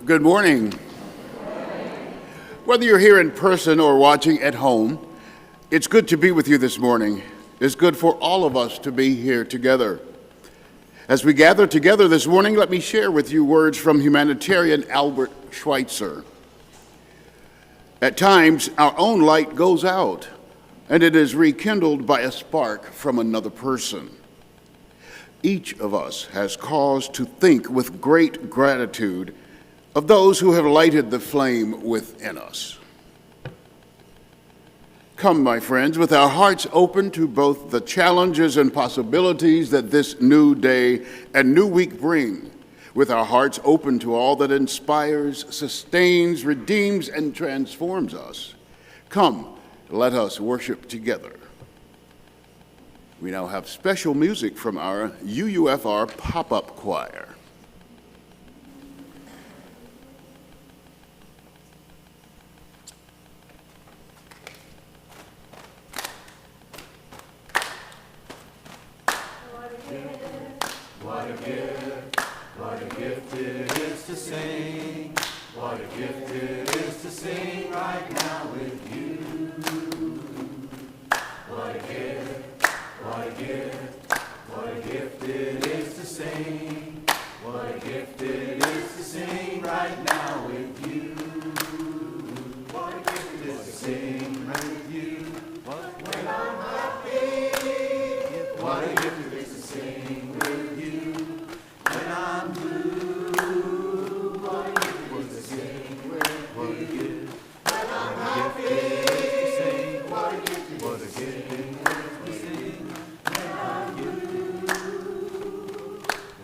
Good morning. Whether you're here in person or watching at home, it's good to be with you this morning. It's good for all of us to be here together. As we gather together this morning, let me share with you words from humanitarian Albert Schweitzer. At times, our own light goes out, and it is rekindled by a spark from another person. Each of us has cause to think with great gratitude of those who have lighted the flame within us. Come, my friends, with our hearts open to both the challenges and possibilities that this new day and new week bring, with our hearts open to all that inspires, sustains, redeems, and transforms us. Come, let us worship together. We now have special music from our UUFR pop-up choir. What a gift it is to sing. What a gift it is to sing right now with you. What a gift, what a gift, what a gift it is to sing. What a gift it is to sing right now with you. What a gift it is to sing right with you. When I'm happy. What a gift it is to sing with you. When I'm blue, what a gift it is to sing with you. When I'm happy, what a gift it is to sing with you. When I'm blue,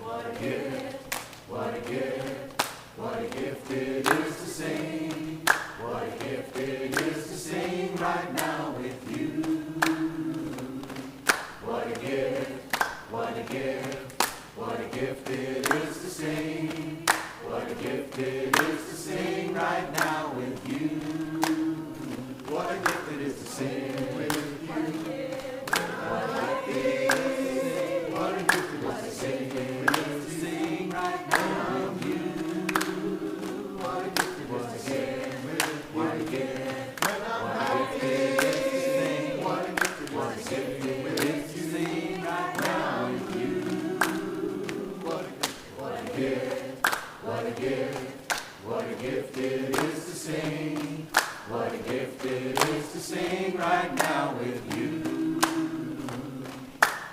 what a gift, what a gift, what a gift it is to sing. What a gift it is to sing right now with you. What a gift, what a gift, what a gift it is to sing. What a gift it is to sing right now with you. What a gift it is to sing with you. What a gift, what a gift it is to sing right now with you. What a gift it is to sing with you. What a gift, when I'm happy. What a gift it is to sing right now with you. What a gift, what a gift, what a gift it is to sing. What a gift it is to sing right now with you.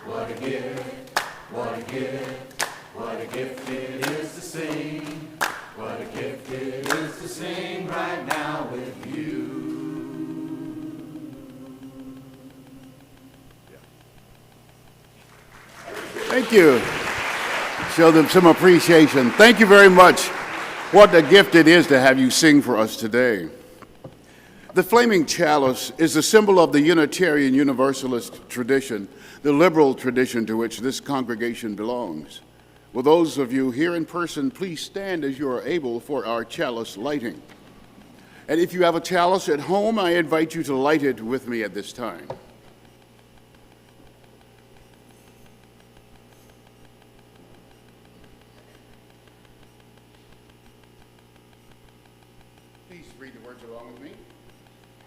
What a gift, what a gift, what a gift it is to sing. What a gift it is to sing right now with you. Thank you. Show them some appreciation. Thank you very much. What a gift it is to have you sing for us today. The flaming chalice is a symbol of the Unitarian Universalist tradition, the liberal tradition to which this congregation belongs. Will those of you here in person please stand as you are able for our chalice lighting? And if you have a chalice at home, I invite you to light it with me at this time. Please read the words along with me.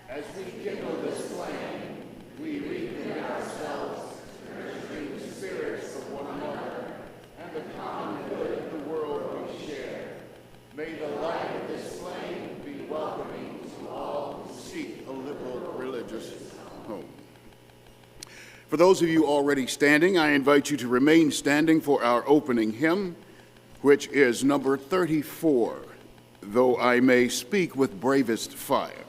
As we kindle this flame, we recommit ourselves nurturing the spirits of one another and the common good of the world we share. May the light of this flame be welcoming to all who seek a liberal religious home. For those of you already standing, I invite you to remain standing for our opening hymn, which is number 34, Though I May Speak with Bravest Fire.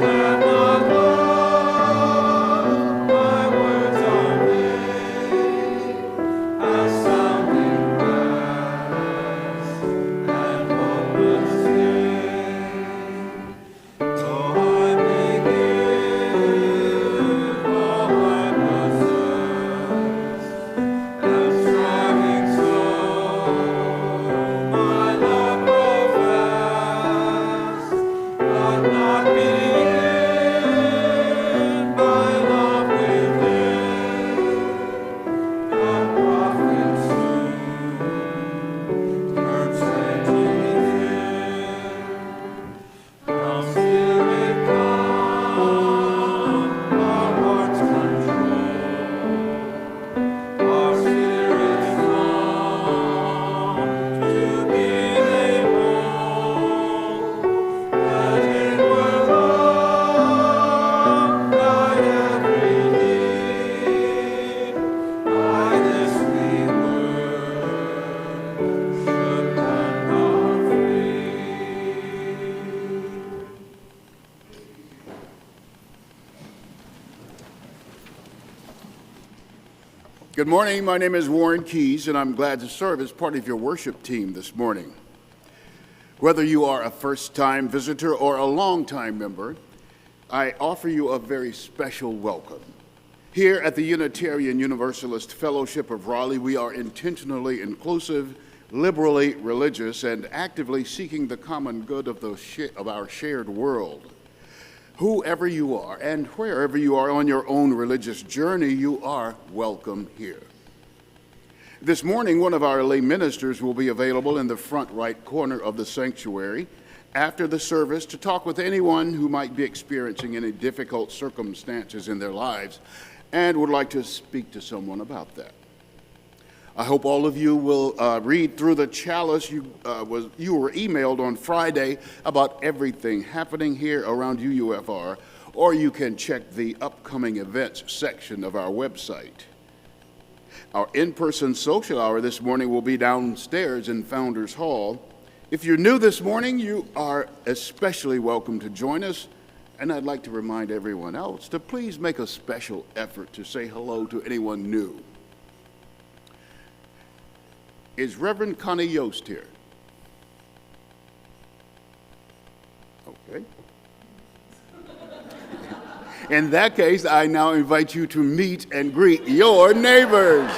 Have Good morning. My name is Warren Keys, and I'm glad to serve as part of your worship team this morning. Whether you are a first-time visitor or a long-time member, I offer you a very special welcome. Here at the Unitarian Universalist Fellowship of Raleigh, we are intentionally inclusive, liberally religious, and actively seeking the common good of our shared world. Whoever you are and wherever you are on your own religious journey, you are welcome here. This morning, one of our lay ministers will be available in the front right corner of the sanctuary after the service to talk with anyone who might be experiencing any difficult circumstances in their lives and would like to speak to someone about that. I hope all of you will read through the chalice you were emailed on Friday about everything happening here around UUFR, or you can check the upcoming events section of our website. Our in-person social hour this morning will be downstairs in Founders Hall. If you're new this morning, you are especially welcome to join us, and I'd like to remind everyone else to please make a special effort to say hello to anyone new. Is Reverend Connie Yost here? Okay. In that case, I now invite you to meet and greet your neighbors.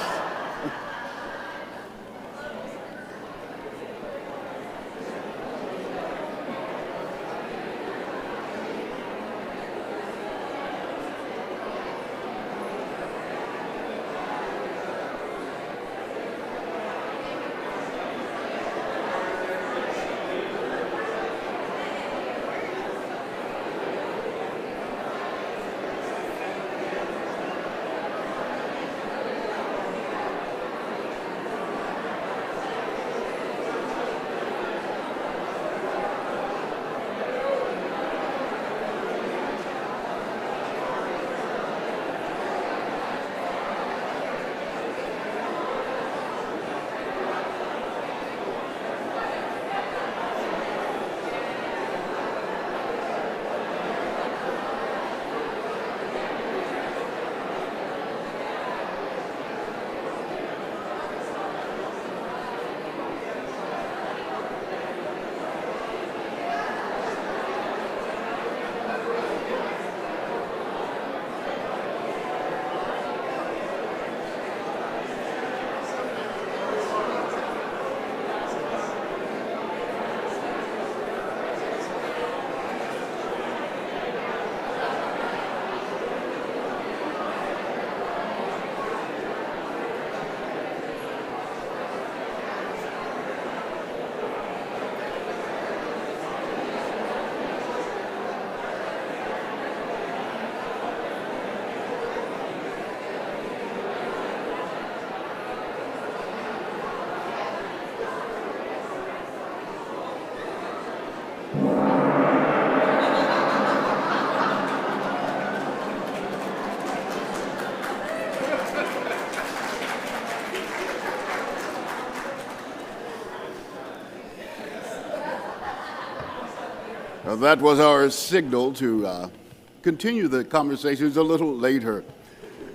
Well, that was our signal to continue the conversations a little later.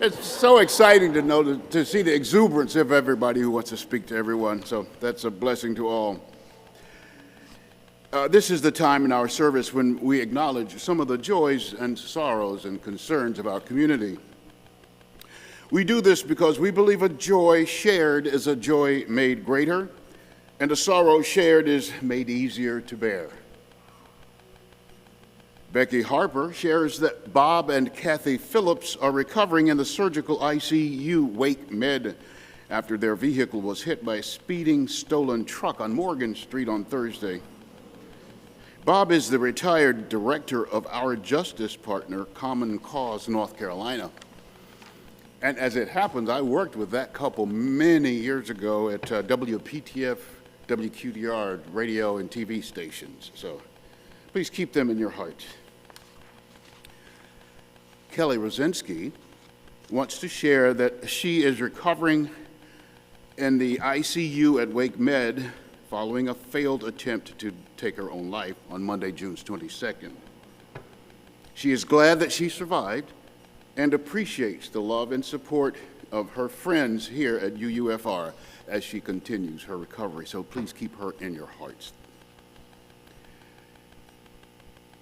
It's so exciting to know to see the exuberance of everybody who wants to speak to everyone, so that's a blessing to all. This is the time in our service when we acknowledge some of the joys and sorrows and concerns of our community. We do this because we believe a joy shared is a joy made greater, and a sorrow shared is made easier to bear. Becky Harper shares that Bob and Kathy Phillips are recovering in the surgical ICU Wake Med after their vehicle was hit by a speeding stolen truck on Morgan Street on Thursday. Bob is the retired director of our justice partner, Common Cause North Carolina. And as it happens, I worked with that couple many years ago at WPTF, WQDR radio and TV stations. So please keep them in your heart. Kelly Rosinski wants to share that she is recovering in the ICU at Wake Med following a failed attempt to take her own life on Monday, June 22nd. She is glad that she survived and appreciates the love and support of her friends here at UUFR as she continues her recovery. So please keep her in your hearts.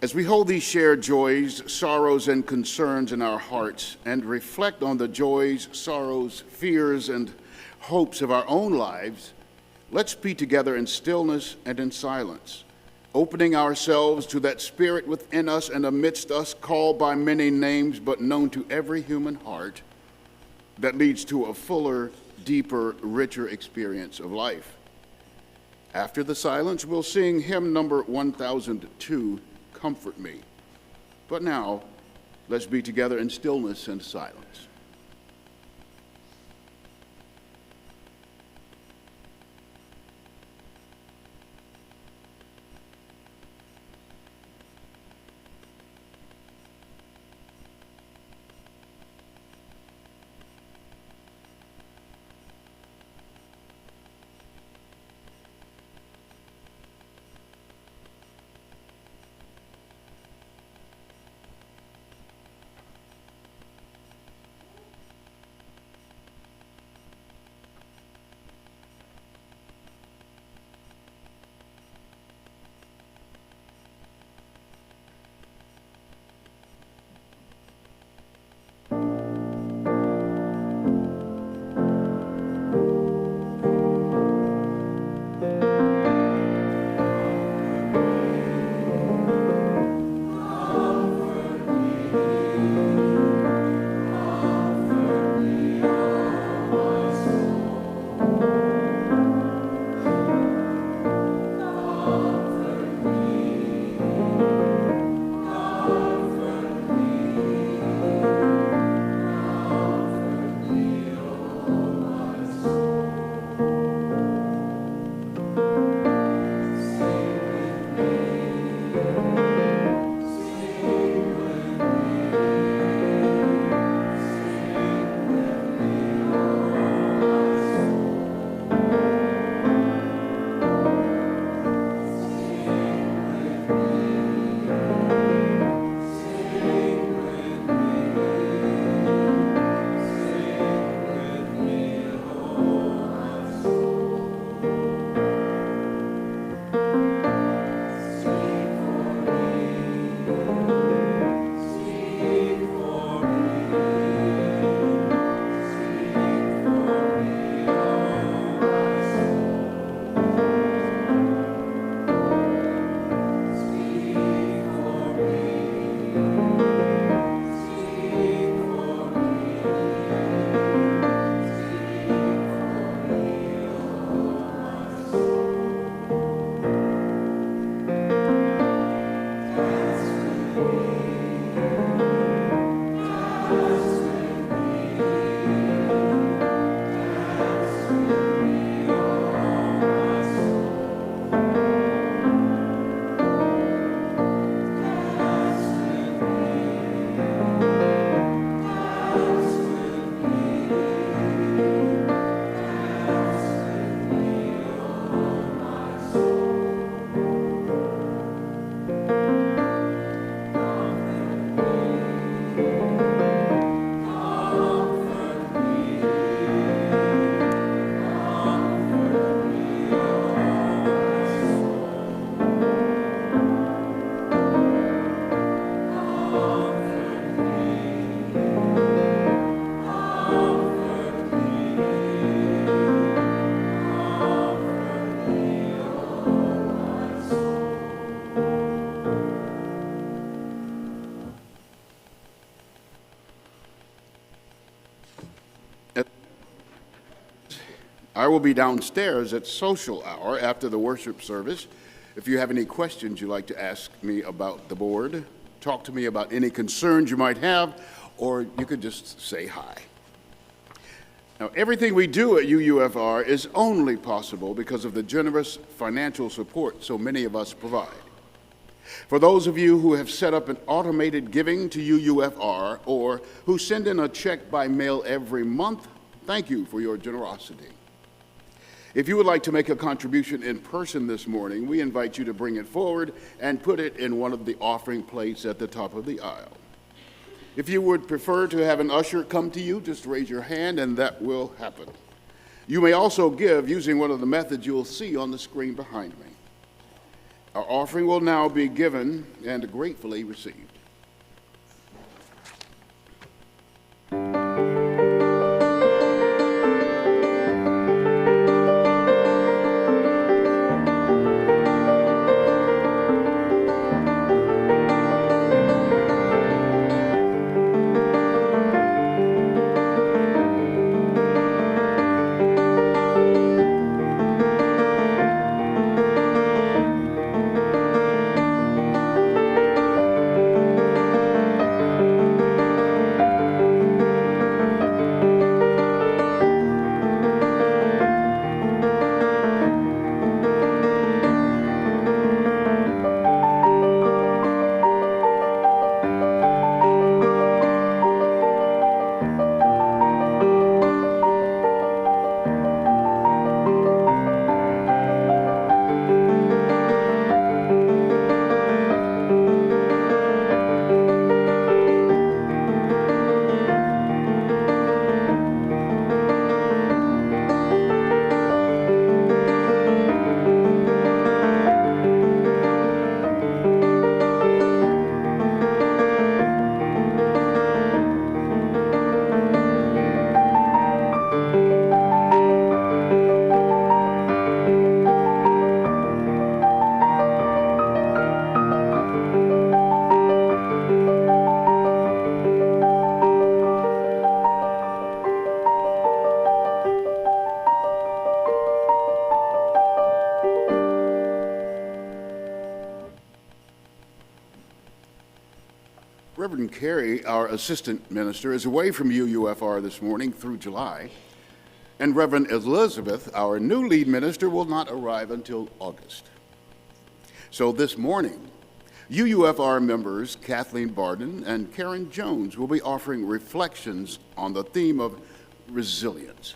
As we hold these shared joys, sorrows, and concerns in our hearts and reflect on the joys, sorrows, fears, and hopes of our own lives, let's be together in stillness and in silence, opening ourselves to that spirit within us and amidst us, called by many names but known to every human heart, that leads to a fuller, deeper, richer experience of life. After the silence, we'll sing hymn number 1002, Comfort Me. But now, let's be together in stillness and silence. I will be downstairs at social hour after the worship service. If you have any questions you'd like to ask me about the board, talk to me about any concerns you might have, or you could just say hi. Now, everything we do at UUFR is only possible because of the generous financial support so many of us provide. For those of you who have set up an automated giving to UUFR or who send in a check by mail every month, thank you for your generosity. If you would like to make a contribution in person this morning, we invite you to bring it forward and put it in one of the offering plates at the top of the aisle. If you would prefer to have an usher come to you, just raise your hand and that will happen. You may also give using one of the methods you'll see on the screen behind me. Our offering will now be given and gratefully received. Reverend Carey, our assistant minister, is away from UUFR this morning through July, and Reverend Elizabeth, our new lead minister, will not arrive until August. So this morning, UUFR members Kathleen Bardin and Karen Jones will be offering reflections on the theme of resilience.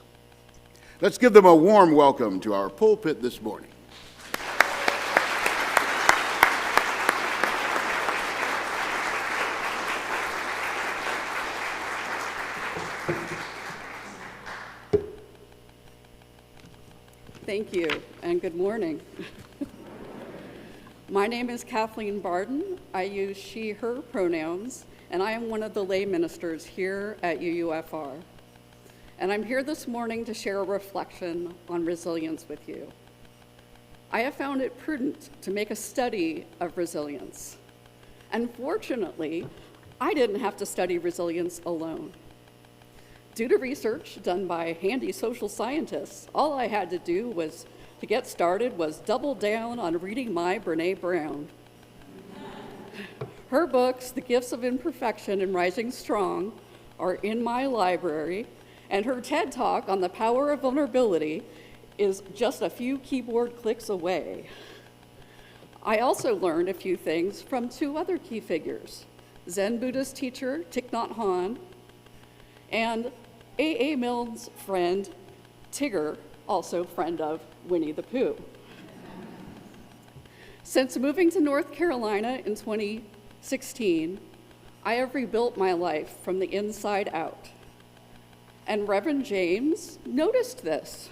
Let's give them a warm welcome to our pulpit this morning. Thank you, and good morning. My name is Kathleen Bardin. I use she, her pronouns, and I am one of the lay ministers here at UUFR. And I'm here this morning to share a reflection on resilience with you. I have found it prudent to make a study of resilience. And fortunately, I didn't have to study resilience alone. Due to research done by handy social scientists, all I had to do to get started was double down on reading my Brené Brown. Her books, The Gifts of Imperfection and Rising Strong, are in my library, and her TED Talk on the power of vulnerability is just a few keyboard clicks away. I also learned a few things from two other key figures, Zen Buddhist teacher Thich Nhat Hanh and A.A. Milne's friend, Tigger, also friend of Winnie the Pooh. Since moving to North Carolina in 2016, I have rebuilt my life from the inside out. And Reverend James noticed this.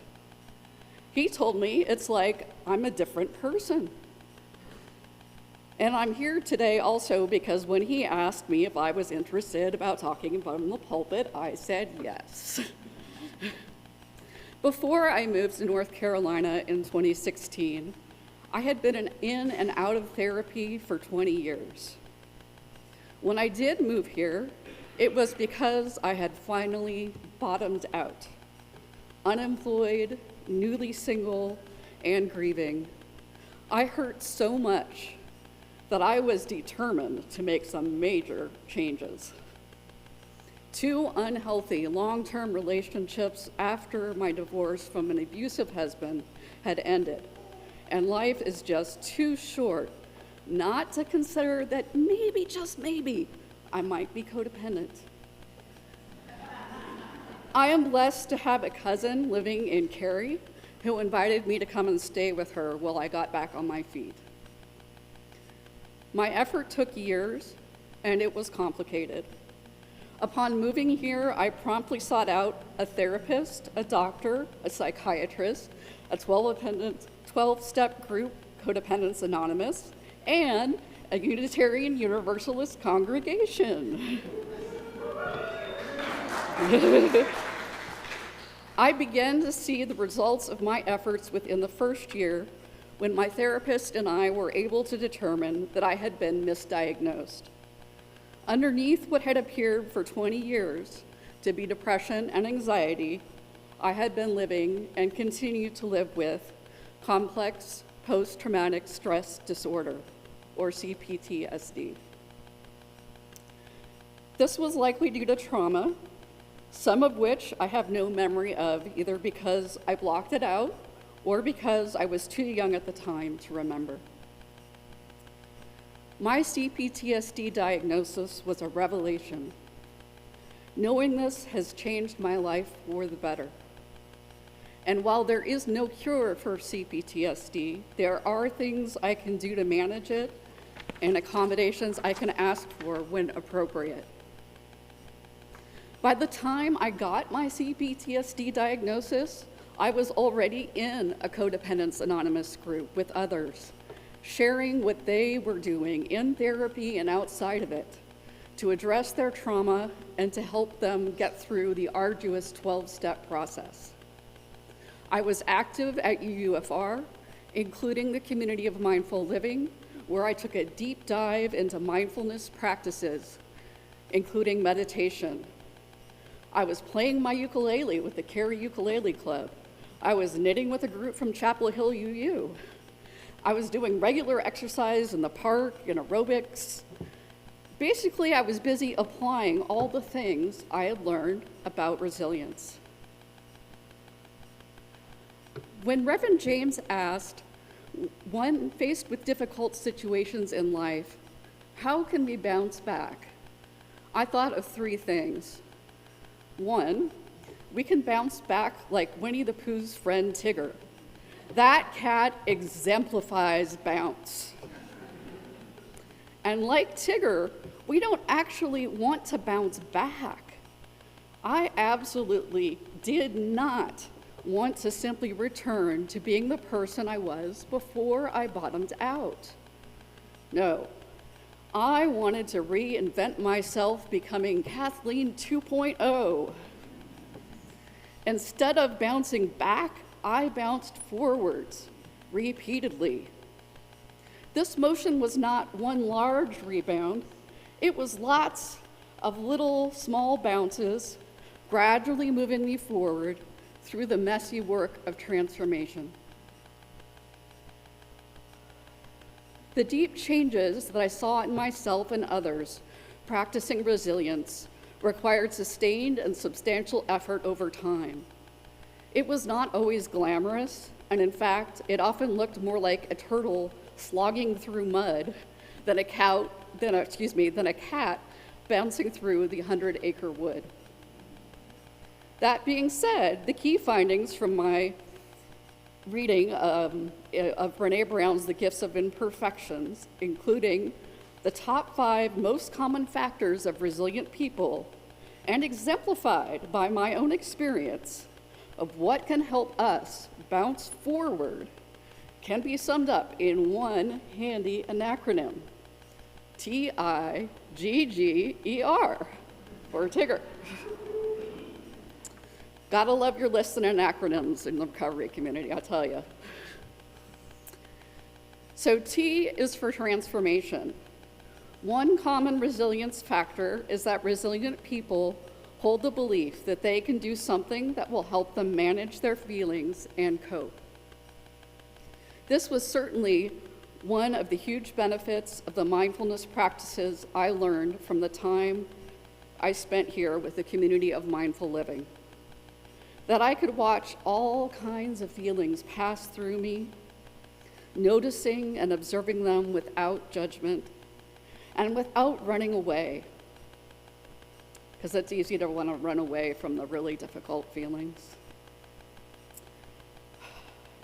He told me it's like I'm a different person. And I'm here today also because when he asked me if I was interested about talking from the pulpit, I said yes. Before I moved to North Carolina in 2016, I had been in and out of therapy for 20 years. When I did move here, it was because I had finally bottomed out. Unemployed, newly single, and grieving. I hurt so much that I was determined to make some major changes. 2 unhealthy long-term relationships after my divorce from an abusive husband had ended, and life is just too short not to consider that maybe, just maybe, I might be codependent. I am blessed to have a cousin living in Cary who invited me to come and stay with her while I got back on my feet. My effort took years, and it was complicated. Upon moving here, I promptly sought out a therapist, a doctor, a psychiatrist, a 12-step group, Codependence Anonymous, and a Unitarian Universalist congregation. I began to see the results of my efforts within the first year when my therapist and I were able to determine that I had been misdiagnosed. Underneath what had appeared for 20 years to be depression and anxiety, I had been living and continue to live with complex post-traumatic stress disorder, or CPTSD. This was likely due to trauma, some of which I have no memory of, either because I blocked it out or because I was too young at the time to remember. My CPTSD diagnosis was a revelation. Knowing this has changed my life for the better. And while there is no cure for CPTSD, there are things I can do to manage it and accommodations I can ask for when appropriate. By the time I got my CPTSD diagnosis, I was already in a Codependence Anonymous group with others, sharing what they were doing in therapy and outside of it to address their trauma and to help them get through the arduous 12-step process. I was active at UUFR, including the Community of Mindful Living, where I took a deep dive into mindfulness practices, including meditation. I was playing my ukulele with the Cary Ukulele Club. I was knitting with a group from Chapel Hill UU. I was doing regular exercise in the park and aerobics. Basically, I was busy applying all the things I had learned about resilience. When Reverend James asked, when faced with difficult situations in life, how can we bounce back? I thought of three things. One, we can bounce back like Winnie the Pooh's friend Tigger. That cat exemplifies bounce. And like Tigger, we don't actually want to bounce back. I absolutely did not want to simply return to being the person I was before I bottomed out. No, I wanted to reinvent myself, becoming Kathleen 2.0. Instead of bouncing back, I bounced forwards repeatedly. This motion was not one large rebound. It was lots of little small bounces, gradually moving me forward through the messy work of transformation. The deep changes that I saw in myself and others practicing resilience required sustained and substantial effort over time. It was not always glamorous, and in fact, it often looked more like a turtle slogging through mud than a cat bouncing through the 100-acre wood. That being said, the key findings from my reading of Brené Brown's The Gifts of Imperfections, including the top 5 most common factors of resilient people, and exemplified by my own experience of what can help us bounce forward, can be summed up in one handy acronym: TIGGER, or Tigger. Gotta love your lists and acronyms in the recovery community, I tell you. So T is for transformation. One common resilience factor is that resilient people hold the belief that they can do something that will help them manage their feelings and cope. This was certainly one of the huge benefits of the mindfulness practices I learned from the time I spent here with the Community of Mindful Living. That I could watch all kinds of feelings pass through me, noticing and observing them without judgment and without running away, because it's easy to want to run away from the really difficult feelings.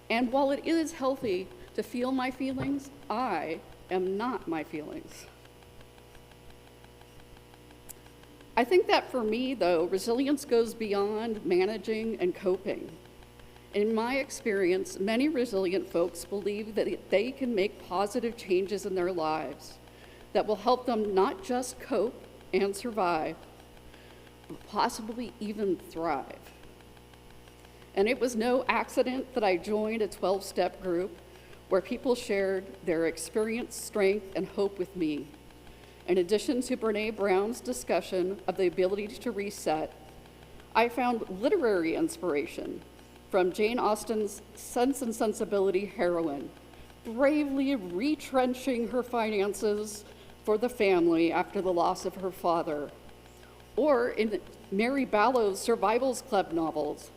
And while it is healthy to feel my feelings, I am not my feelings. I think that for me, though, resilience goes beyond managing and coping. In my experience, many resilient folks believe that they can make positive changes in their lives that will help them not just cope and survive, but possibly even thrive. And it was no accident that I joined a 12-step group where people shared their experience, strength, and hope with me. In addition to Brene Brown's discussion of the ability to reset, I found literary inspiration from Jane Austen's Sense and Sensibility heroine, bravely retrenching her finances for the family after the loss of her father, or in Mary Ballow's Survivals Club novels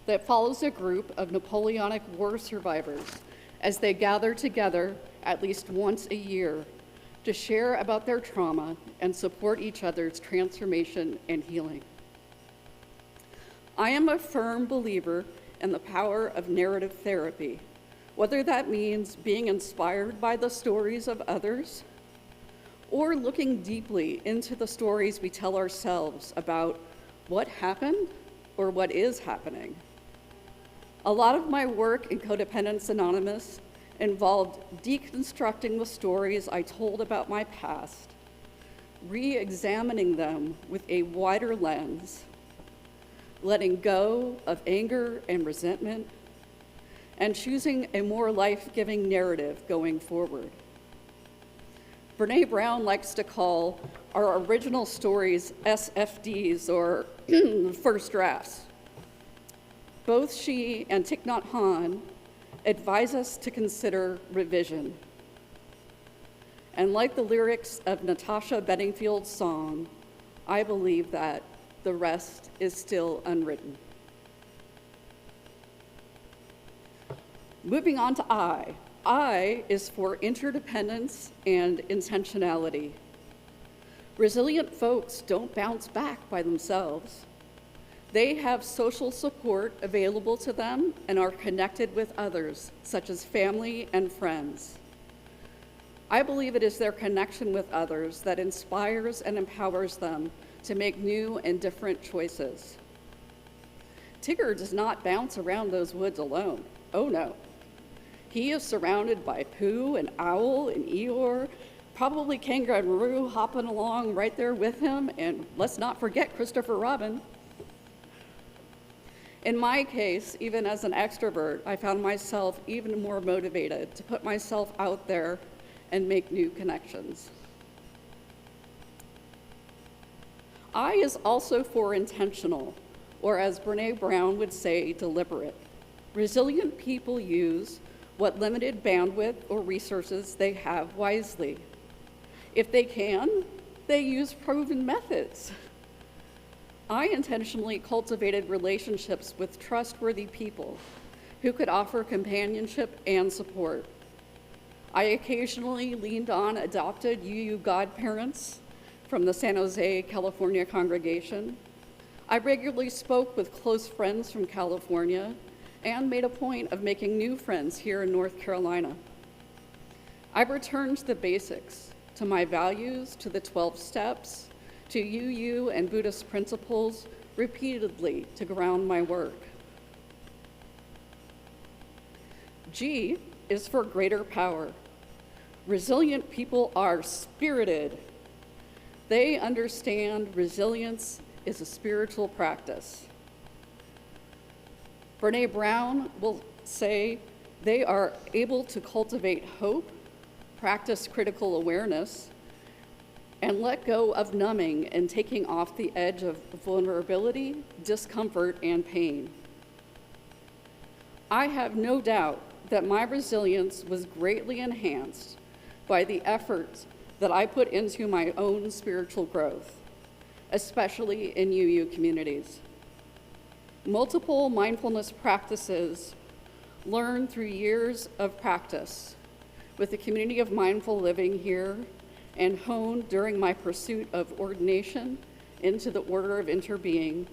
that follows a group of Napoleonic War survivors as they gather together at least once a year to share about their trauma and support each other's transformation and healing. I am a firm believer in the power of narrative therapy, whether that means being inspired by the stories of others or looking deeply into the stories we tell ourselves about what happened or what is happening. A lot of my work in Codependence Anonymous involved deconstructing the stories I told about my past, re-examining them with a wider lens, letting go of anger and resentment, and choosing a more life-giving narrative going forward. Brene Brown likes to call our original stories SFDs, or first drafts. Both she and Thich Nhat Hanh advise us to consider revision. And like the lyrics of Natasha Bedingfield's song, I believe that the rest is still unwritten. Moving on to I. I is for interdependence and intentionality. Resilient folks don't bounce back by themselves. They have social support available to them and are connected with others, such as family and friends. I believe it is their connection with others that inspires and empowers them to make new and different choices. Tigger does not bounce around those woods alone. Oh no. He is surrounded by Pooh and Owl and Eeyore, probably Kangaroo hopping along right there with him, and let's not forget Christopher Robin. In my case, even as an extrovert, I found myself even more motivated to put myself out there and make new connections. I is also for intentional, or as Brene Brown would say, deliberate. Resilient people use what limited bandwidth or resources they have wisely. If they can, they use proven methods. I intentionally cultivated relationships with trustworthy people who could offer companionship and support. I occasionally leaned on adopted UU godparents from the San Jose, California congregation. I regularly spoke with close friends from California and made a point of making new friends here in North Carolina. I returned to the basics, to my values, to the 12 steps, to UU and Buddhist principles repeatedly to ground my work. G is for greater power. Resilient people are spirited. They understand resilience is a spiritual practice. Brene Brown will say they are able to cultivate hope, practice critical awareness, and let go of numbing and taking off the edge of vulnerability, discomfort, and pain. I have no doubt that my resilience was greatly enhanced by the efforts that I put into my own spiritual growth, especially in UU communities. Multiple mindfulness practices learned through years of practice with the community of mindful living here and honed during my pursuit of ordination into the order of interbeing,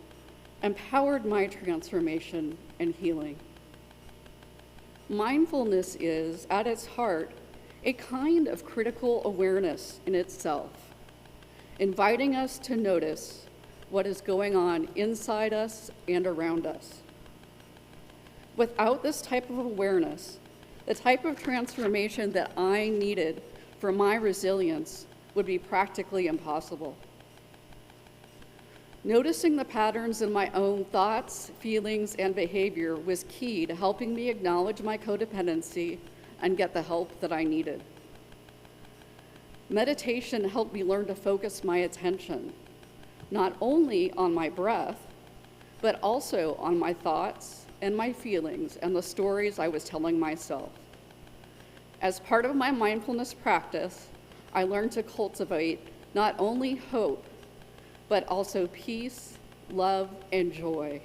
empowered my transformation and healing. Mindfulness is, at its heart, a kind of critical awareness in itself. inviting us to notice what is going on inside us and around us. Without this type of awareness, the type of transformation that I needed for my resilience would be practically impossible. Noticing the patterns in my own thoughts, feelings, and behavior was key to helping me acknowledge my codependency and get the help that I needed. Meditation helped me learn to focus my attention, not only on my breath, but also on my thoughts and my feelings and the stories I was telling myself. As part of my mindfulness practice, I learned to cultivate not only hope, but also peace, love, and joy.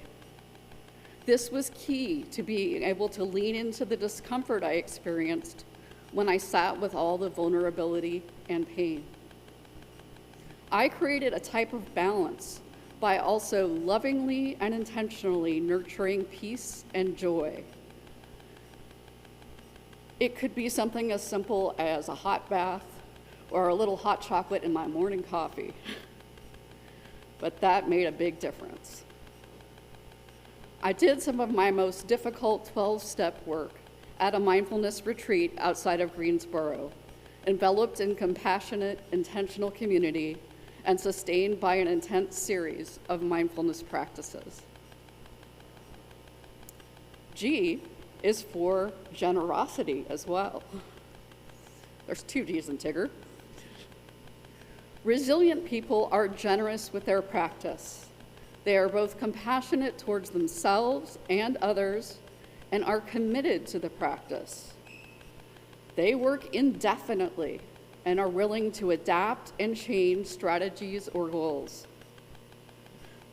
This was key to being able to lean into the discomfort I experienced when I sat with all the vulnerability and pain. I created a type of balance by also lovingly and intentionally nurturing peace and joy. It could be something as simple as a hot bath or a little hot chocolate in my morning coffee. But that made a big difference. I did some of my most difficult 12-step work at a mindfulness retreat outside of Greensboro, enveloped in compassionate, intentional community and sustained by an intense series of mindfulness practices. G is for generosity as well. There's 2 G's in Tigger. Resilient people are generous with their practice. They are both compassionate towards themselves and others and are committed to the practice. They work indefinitely and are willing to adapt and change strategies or goals.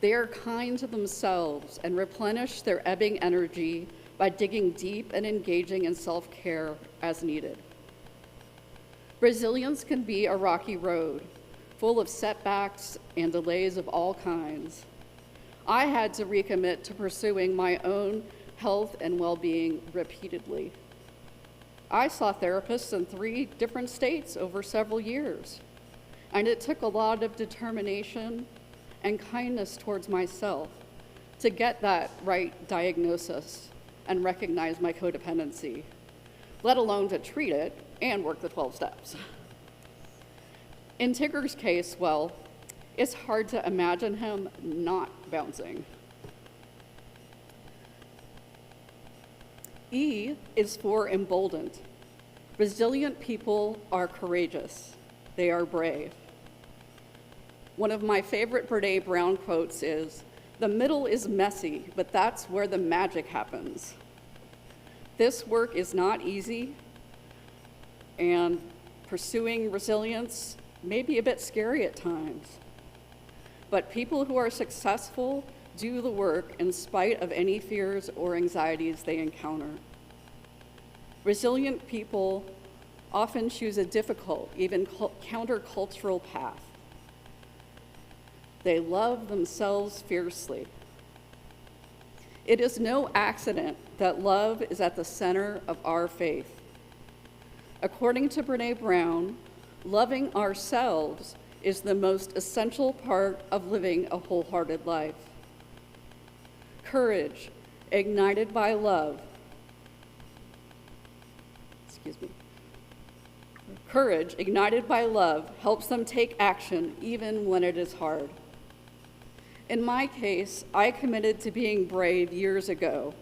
They are kind to themselves and replenish their ebbing energy by digging deep and engaging in self-care as needed. Resilience can be a rocky road, full of setbacks and delays of all kinds. I had to recommit to pursuing my own health and well-being repeatedly. I saw therapists in 3 different states over several years, and it took a lot of determination and kindness towards myself to get that right diagnosis and recognize my codependency, let alone to treat it and work the 12 steps. In Tigger's case, well, it's hard to imagine him not bouncing. E is for emboldened. Resilient people are courageous. They are brave. One of my favorite Brene Brown quotes is, "The middle is messy, but that's where the magic happens." This work is not easy, and pursuing resilience may be a bit scary at times. But people who are successful do the work in spite of any fears or anxieties they encounter. Resilient people often choose a difficult, even countercultural path. They love themselves fiercely. It is no accident that love is at the center of our faith. According to Brene Brown, loving ourselves is the most essential part of living a wholehearted life. Courage, ignited by love. Courage, ignited by love, helps them take action even when it is hard. In my case, I committed to being brave years ago,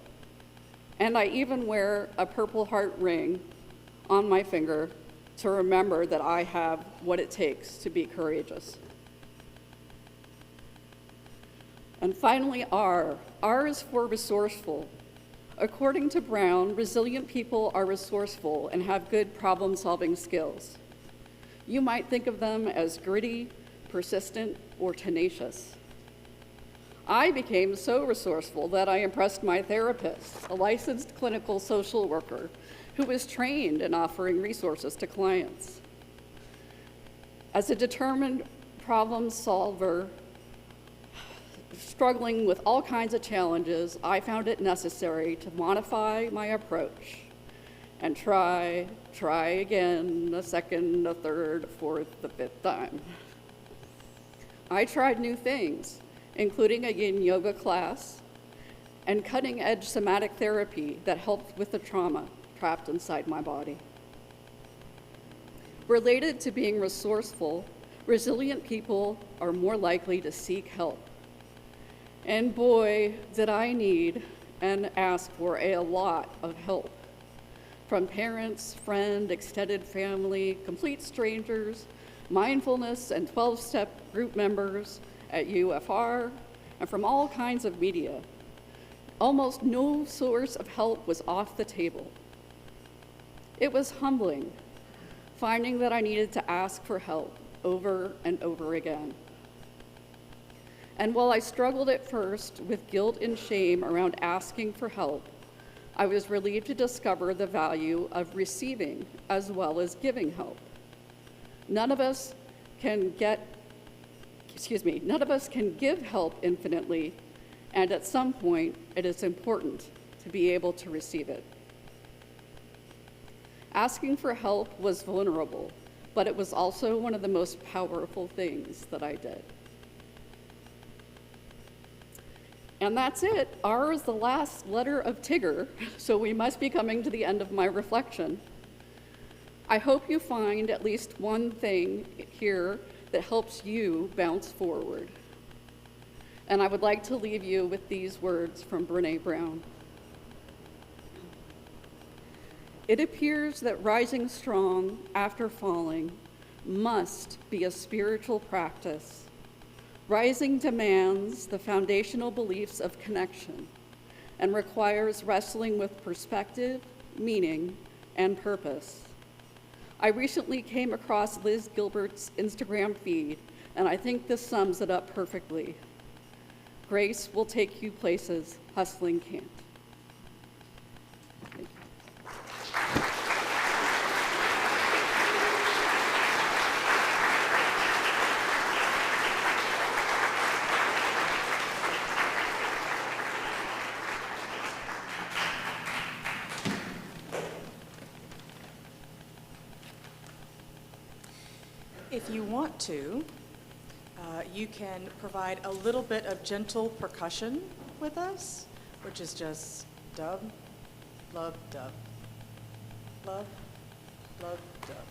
and I even wear a Purple Heart ring on my finger to remember that I have what it takes to be courageous. And finally, R. R is for resourceful. According to Brown, resilient people are resourceful and have good problem-solving skills. You might think of them as gritty, persistent, or tenacious. I became so resourceful that I impressed my therapist, a licensed clinical social worker who was trained in offering resources to clients. As a determined problem solver, struggling with all kinds of challenges, I found it necessary to modify my approach and try again, a second, a third, a fourth, the 5th time. I tried new things, including a yin yoga class and cutting-edge somatic therapy that helped with the trauma trapped inside my body. Related to being resourceful, resilient people are more likely to seek help. And boy, did I need and ask for a lot of help from parents, friends, extended family, complete strangers, mindfulness and 12-step group members at UUFR, and from all kinds of media. Almost no source of help was off the table. It was humbling, finding that I needed to ask for help over and over again. And while I struggled at first with guilt and shame around asking for help, I was relieved to discover the value of receiving as well as giving help. None of us can give help infinitely, and at some point, it is important to be able to receive it. Asking for help was vulnerable, but it was also one of the most powerful things that I did. And that's it. R is the last letter of Tigger, so we must be coming to the end of my reflection. I hope you find at least one thing here that helps you bounce forward. And I would like to leave you with these words from Brené Brown. It appears that rising strong after falling must be a spiritual practice. Rising demands the foundational beliefs of connection and requires wrestling with perspective, meaning, and purpose. I recently came across Liz Gilbert's Instagram feed, and I think this sums it up perfectly. Grace will take you places hustling can't. Thank you. If you want to, you can provide a little bit of gentle percussion with us, which is just dub, love, dub, love, love, dub.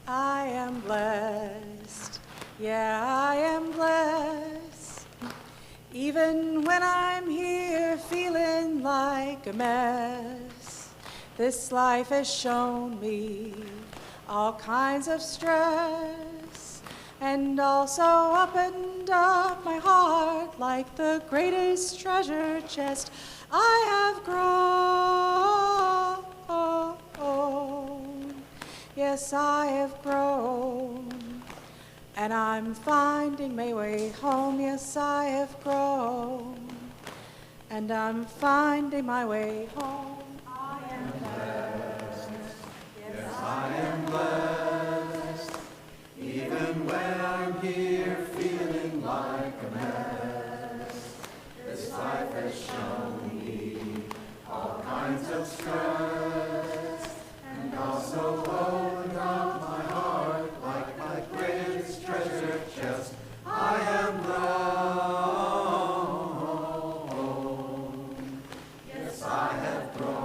I am blessed, yeah, I am blessed, even when I'm here feeling like a mess. This life has shown me all kinds of stress, and also opened up my heart like the greatest treasure chest. I have grown, yes, I have grown, and I'm finding my way home. Yes, I have grown, and I'm finding my way home. I am blessed, even when I'm here feeling like a mess. This life has shown me all kinds of stress, and also opened up my heart like my greatest treasure chest. I am grown, yes, I have grown.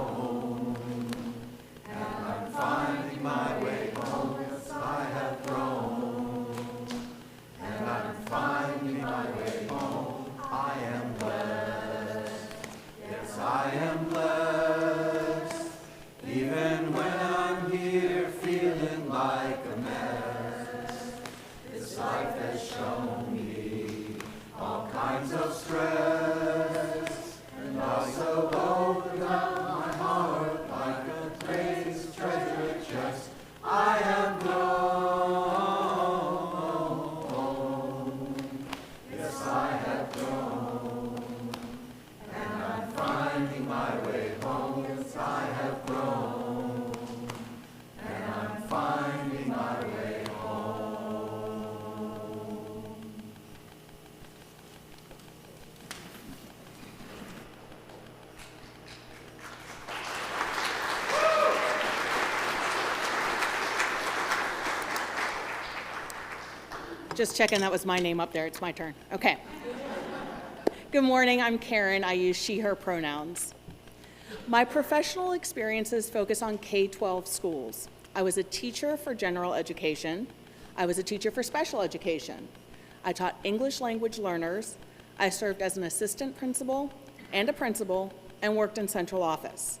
Just checking that was my name up there. It's my turn. Okay. Good morning. I'm Karen. I use she, her pronouns. My professional experiences focus on K-12 schools. I was a teacher for general education. I was a teacher for special education. I taught English language learners. I served as an assistant principal and a principal and worked in central office.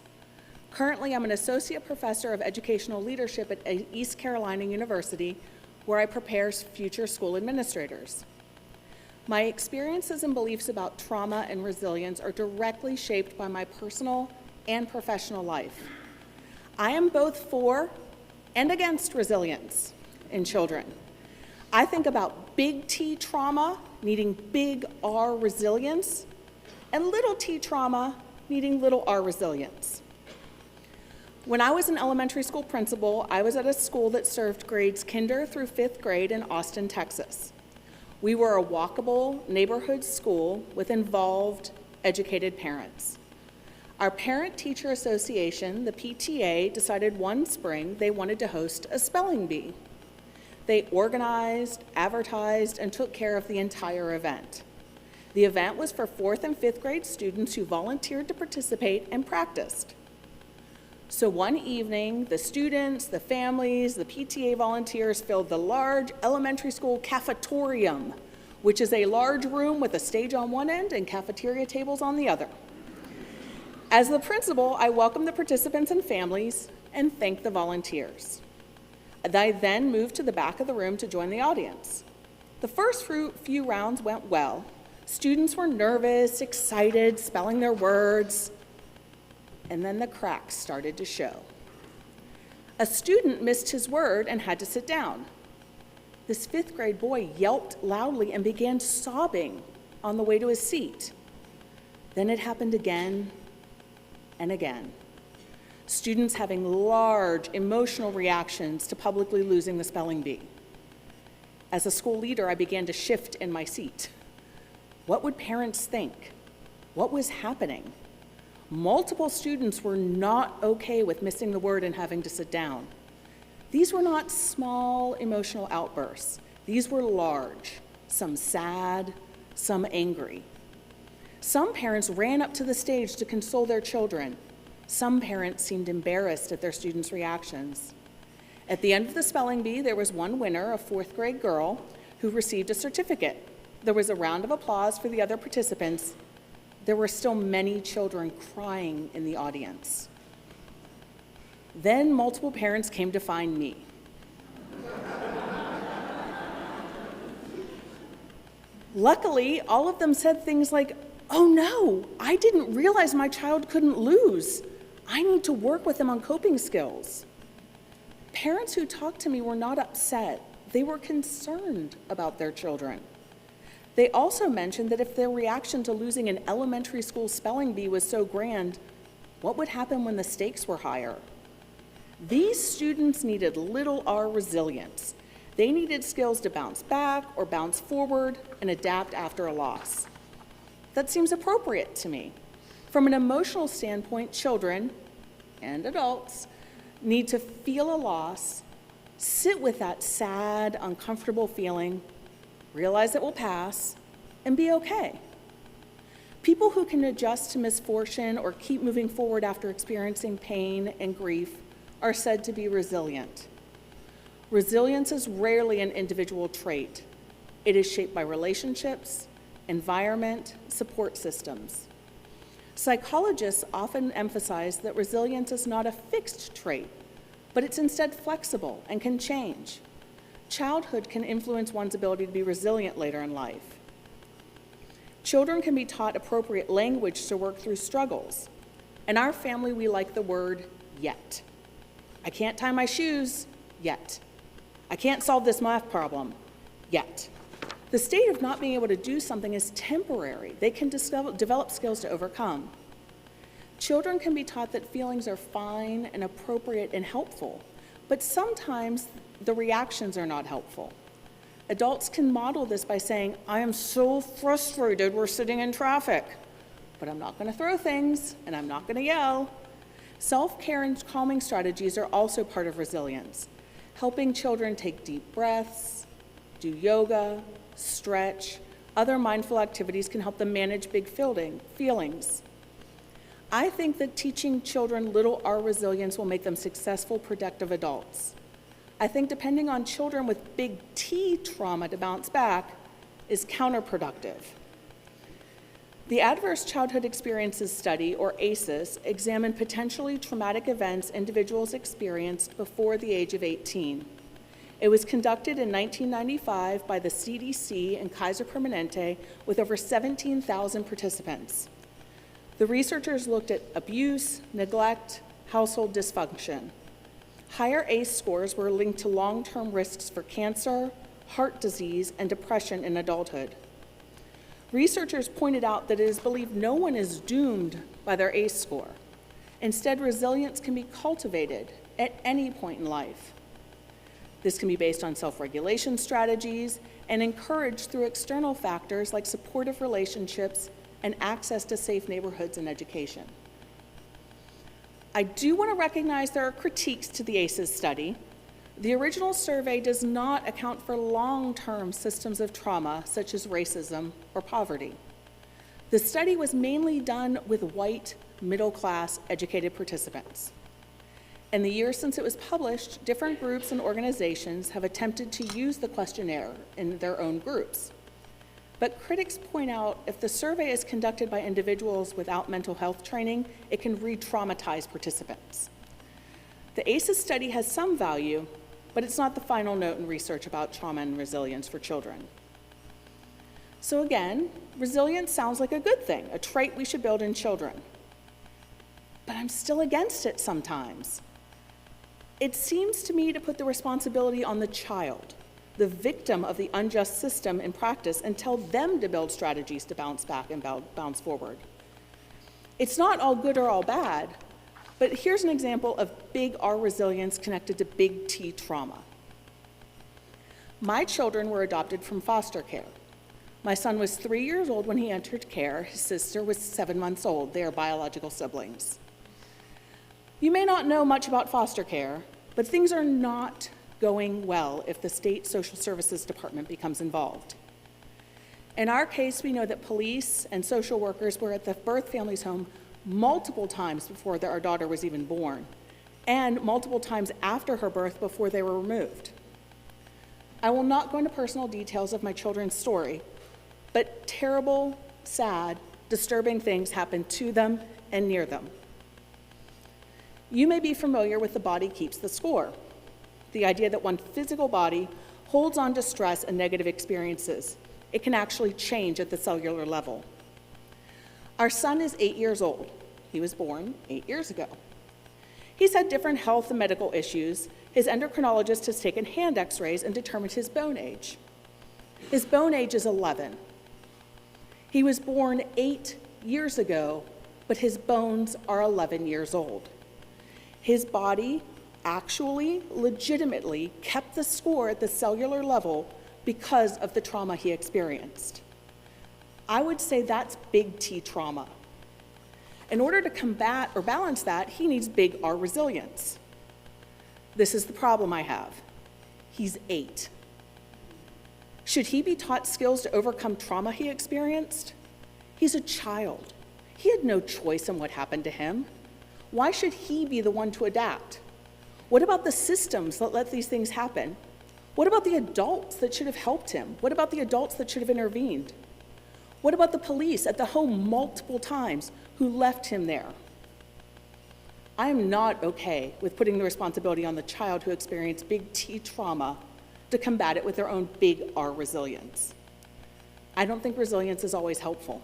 Currently, I'm an associate professor of educational leadership at East Carolina University, where I prepare future school administrators. My experiences and beliefs about trauma and resilience are directly shaped by my personal and professional life. I am both for and against resilience in children. I think about big T trauma needing big R resilience, and little t trauma needing little r resilience. When I was an elementary school principal, I was at a school that served grades kinder through 5th grade in Austin, Texas. We were a walkable neighborhood school with involved, educated parents. Our Parent-Teacher Association, the PTA, decided one spring they wanted to host a spelling bee. They organized, advertised, and took care of the entire event. The event was for 4th and 5th grade students who volunteered to participate and practiced. So one evening, the students, the families, the PTA volunteers filled the large elementary school cafetorium, which is a large room with a stage on one end and cafeteria tables on the other. As the principal, I welcomed the participants and families and thanked the volunteers. I then moved to the back of the room to join the audience. The first few rounds went well. Students were nervous, excited, spelling their words, and then the cracks started to show. A student missed his word and had to sit down. This 5th grade boy yelped loudly and began sobbing on the way to his seat. Then it happened again and again. Students having large emotional reactions to publicly losing the spelling bee. As a school leader, I began to shift in my seat. What would parents think? What was happening? Multiple students were not okay with missing the word and having to sit down. These were not small emotional outbursts. These were large, some sad, some angry. Some parents ran up to the stage to console their children. Some parents seemed embarrassed at their students' reactions. At the end of the spelling bee, there was one winner, a 4th grade girl, who received a certificate. There was a round of applause for the other participants. There were still many children crying in the audience. Then multiple parents came to find me. Luckily, all of them said things like, "Oh no, I didn't realize my child couldn't lose. I need to work with them on coping skills." Parents who talked to me were not upset. They were concerned about their children. They also mentioned that if their reaction to losing an elementary school spelling bee was so grand, what would happen when the stakes were higher? These students needed little r resilience. They needed skills to bounce back or bounce forward and adapt after a loss. That seems appropriate to me. From an emotional standpoint, children and adults need to feel a loss, sit with that sad, uncomfortable feeling, realize it will pass, and be okay. People who can adjust to misfortune or keep moving forward after experiencing pain and grief are said to be resilient. Resilience is rarely an individual trait. It is shaped by relationships, environment, support systems. Psychologists often emphasize that resilience is not a fixed trait, but it's instead flexible and can change. Childhood can influence one's ability to be resilient later in life. Children can be taught appropriate language to work through struggles. In our family, we like the word yet. I can't tie my shoes yet. I can't solve this math problem yet. The state of not being able to do something is temporary. They can develop skills to overcome. Children can be taught that feelings are fine and appropriate and helpful, but sometimes the reactions are not helpful. Adults can model this by saying, "I am so frustrated we're sitting in traffic, but I'm not going to throw things and I'm not going to yell." Self-care and calming strategies are also part of resilience, helping children take deep breaths, do yoga, stretch, other mindful activities can help them manage big feelings. I think that teaching children little R resilience will make them successful, productive adults. I think depending on children with big T trauma to bounce back is counterproductive. The Adverse Childhood Experiences Study, or ACEs, examined potentially traumatic events individuals experienced before the age of 18. It was conducted in 1995 by the CDC and Kaiser Permanente with over 17,000 participants. The researchers looked at abuse, neglect, household dysfunction. Higher ACE scores were linked to long-term risks for cancer, heart disease, and depression in adulthood. Researchers pointed out that it is believed no one is doomed by their ACE score. Instead, resilience can be cultivated at any point in life. This can be based on self-regulation strategies and encouraged through external factors like supportive relationships and access to safe neighborhoods and education. I do want to recognize there are critiques to the ACEs study. The original survey does not account for long-term systems of trauma, such as racism or poverty. The study was mainly done with white, middle-class, educated participants. In the years since it was published, different groups and organizations have attempted to use the questionnaire in their own groups. But critics point out if the survey is conducted by individuals without mental health training, it can re-traumatize participants. The ACEs study has some value, but it's not the final note in research about trauma and resilience for children. So again, resilience sounds like a good thing, a trait we should build in children. But I'm still against it sometimes. It seems to me to put the responsibility on the child, the victim of the unjust system in practice, and tell them to build strategies to bounce back and bounce forward. It's not all good or all bad, but here's an example of big R resilience connected to big T trauma. My children were adopted from foster care. My son was 3 years old when he entered care. His sister was 7 months old. They are biological siblings. You may not know much about foster care, but things are not going well if the state social services department becomes involved. In our case, we know that police and social workers were at the birth family's home multiple times before our daughter was even born, and multiple times after her birth before they were removed. I will not go into personal details of my children's story, but terrible, sad, disturbing things happened to them and near them. You may be familiar with the body keeps the score, the idea that one physical body holds on to stress and negative experiences. It can actually change at the cellular level. Our son is 8 years old. He was born 8 years ago. He's had different health and medical issues. His endocrinologist has taken hand x-rays and determined his bone age. His bone age is 11. He was born 8 years ago, but his bones are 11 years old. His body actually, legitimately kept the score at the cellular level because of the trauma he experienced. I would say that's big T trauma. In order to combat or balance that, he needs big R resilience. This is the problem I have. He's 8. Should he be taught skills to overcome trauma he experienced? He's a child. He had no choice in what happened to him. Why should he be the one to adapt? What about the systems that let these things happen? What about the adults that should have helped him? What about the adults that should have intervened? What about the police at the home multiple times who left him there? I am not okay with putting the responsibility on the child who experienced big T trauma to combat it with their own big R resilience. I don't think resilience is always helpful.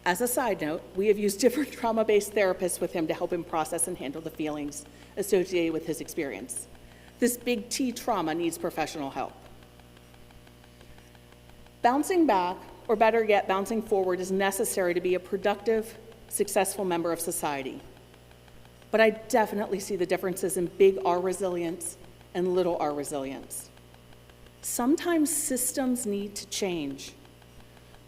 As a side note, we have used different trauma-based therapists with him to help him process and handle the feelings associated with his experience. This big T trauma needs professional help. Bouncing back, or better yet, bouncing forward, is necessary to be a productive, successful member of society. But I definitely see the differences in big R resilience and little R resilience. Sometimes systems need to change.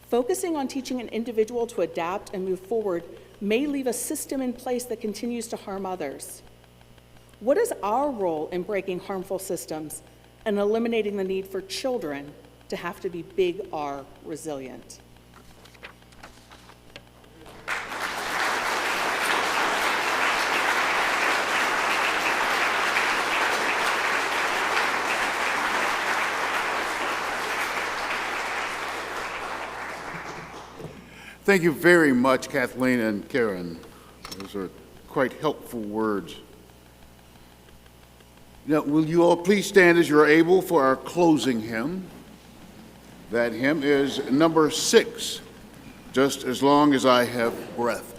Focusing on teaching an individual to adapt and move forward may leave a system in place that continues to harm others. What is our role in breaking harmful systems, and eliminating the need for children to have to be big R resilient. Thank you very much, Kathleen and Karen. Those are quite helpful words. Now, will you all please stand as you're able for our closing hymn? That hymn is number 6, Just As Long As I Have Breath.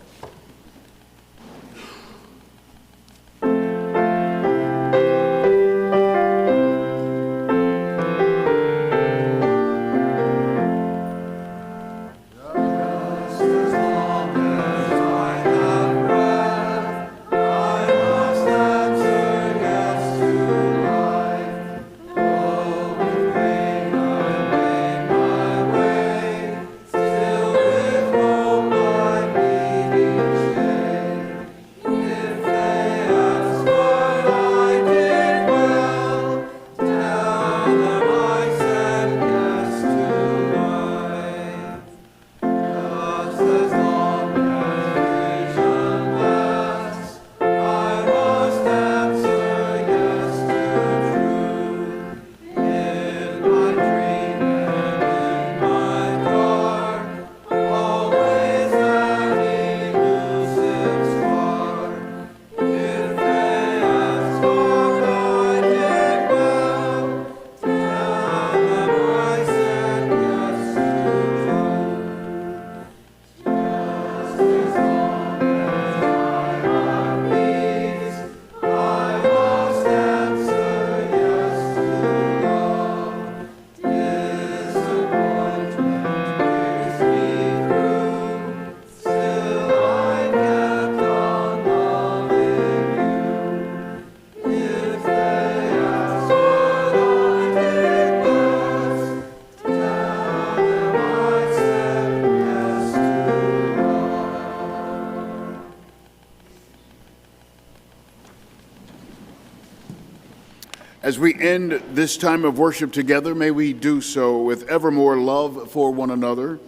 As we end this time of worship together, may we do so with ever more love for one another,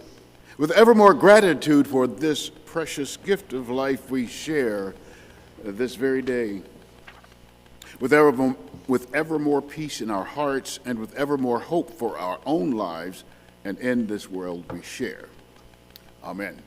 with ever more gratitude for this precious gift of life we share this very day, with ever more peace in our hearts and with ever more hope for our own lives and in this world we share. Amen.